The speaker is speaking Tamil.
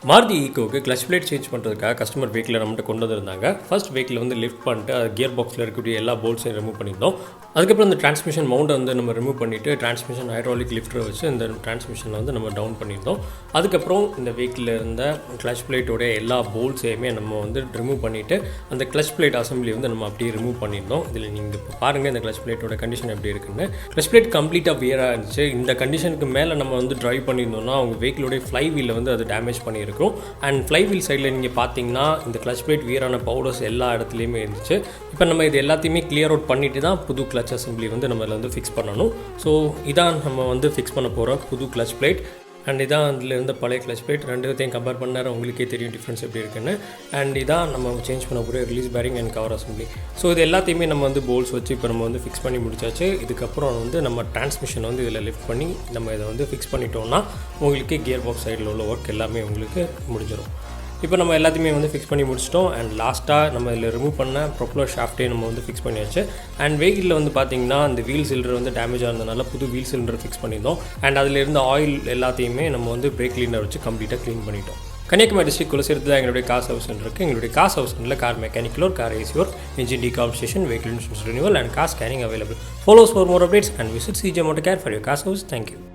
மாருதி ஈக்கோக்கு கிளச் பிளேட் சேஞ்ச் பண்ணுறதுக்காக கஸ்டமர் வெஹிக்கில் நம்மகிட்ட கொண்டு வந்திருந்தாங்க. ஃபர்ஸ்ட் வெஹிக்கில் வந்து லிஃப்ட் பண்ணிட்டு அது கியர் பாக்ஸில் இருக்கக்கூடிய எல்லா போல்ட்ஸையும் ரிமூவ் பண்ணியிருந்தோம். அதுக்கப்புறம் இந்த டிரான்ஸ்மிஷன் மவுண்டை வந்து நம்ம ரிமூவ் பண்ணிவிட்டு டிரான்ஸ்மிஷன் ஹைட்ராலிக் லிஃப்டரை வச்சு இந்த டிரான்ஸ்மிஷனை வந்து நம்ம டவுன் பண்ணியிருந்தோம். அதுக்கப்புறம் இந்த வெஹிக்கில் இருந்த கிளச் பிளேட்டோடைய எல்லா போல்ட்ஸையுமே நம்ம வந்து ரிமூவ் பண்ணிவிட்டு அந்த கிளச் பிளேட் அசம்பிளி வந்து நம்ம அப்படியே ரிமூவ் பண்ணியிருந்தோம். இதில் நீங்கள் இப்போ பாருங்கள் இந்த கிளச் பிளேட்டோட கண்டிஷன் எப்படி இருக்குன்னு. கிளச் பிளேட் கம்ப்ளீட்டாக வியராக இருந்துச்சு. இந்த கண்டிஷனுக்கு மேலே நம்ம வந்து ட்ரைவ் பண்ணியிருந்தோம்னா அவங்க வெஹிக்கிலோடைய ஃப்ளை வீலில் வந்து அது டேமேஜ் பண்ணியிருக்கும். அண்ட் ஃப்ளை வீல் சைடில் நீங்கள் பார்த்தீங்கன்னா இந்த கிளச் பிளேட் வியரான பவுடர்ஸ் எல்லா இடத்துலையுமே இருந்துச்சு. இப்போ நம்ம இது எல்லாத்தையுமே கிளியர் அவுட் பண்ணிட்டு தான் புது கிளச் அசம்பிளி வந்து நம்ம இதில் வந்து ஃபிக்ஸ் பண்ணணும். ஸோ இதான் நம்ம வந்து ஃபிக்ஸ் பண்ண போகிற புது கிளச் பிளேட். அண்ட் இதான் அதில் இருந்த பழைய கிளச் பிளேட். ரெண்டுத்தையும் கம்பேர் பண்ணார் உங்களுக்கே தெரியும் டிஃப்ரென்ஸ் எப்படி இருக்குன்னு. அண்ட் இதான் நம்ம சேஞ்ச் பண்ண போகிற release bearing and cover assembly. So இது எல்லாத்தையுமே நம்ம வந்து போல்ஸ் வச்சு இப்போ நம்ம வந்து ஃபிக்ஸ் பண்ணி முடிச்சாச்சு. இதுக்கப்புறம் வந்து நம்ம டிரான்ஸ்மிஷன் வந்து இதில் லிஃப்ட் பண்ணி நம்ம இதை வந்து ஃபிக்ஸ் பண்ணிட்டோம்னா உங்களுக்கு கியர் பாக்ஸ் சைடில் உள்ள ஒர்க் எல்லாமே உங்களுக்கு முடிஞ்சிடும். இப்போ நம்ம எல்லாத்தையுமே வந்து ஃபிக்ஸ் பண்ணி முடிச்சிட்டோம். அண்ட் லாஸ்ட்டாக நம்ம இதில் ரிமூவ் பண்ண ப்ரொப்பலர் ஷாஃப்ட்டே நம்ம வந்து ஃபிக்ஸ் பண்ணியாச்சு. அண்ட் வெஹிக்கிளில் வந்து பார்த்திங்கன்னா அந்த வீல் சிலிண்டர் வந்து டேமேஜாக இருந்ததுனால புது வீல் சிலிண்டர் ஃபிக்ஸ் பண்ணியிருந்தோம். அண்ட் அதில் இருந்த ஆயில் எல்லாத்தையுமே நம்ம வந்து பிரேக் கிளீனர் வச்சு கம்ப்ளீட்டாக க்ளீன் பண்ணிட்டோம். கன்னியாகுமரி டிஸ்ட்ரிக்ட் சேர்த்து தான் எங்களுடைய கார் சர்வீஸ் சென்டர் இருக்குது. எங்களுடைய கார் சர்வீஸ் சென்டரில் car mechanical work, car AC work, engine டீகால்சேஷன், vehicle insurance renewal and car scanning available. Follow us for more updates and visit CJ Motor Care for your car service. Thank you.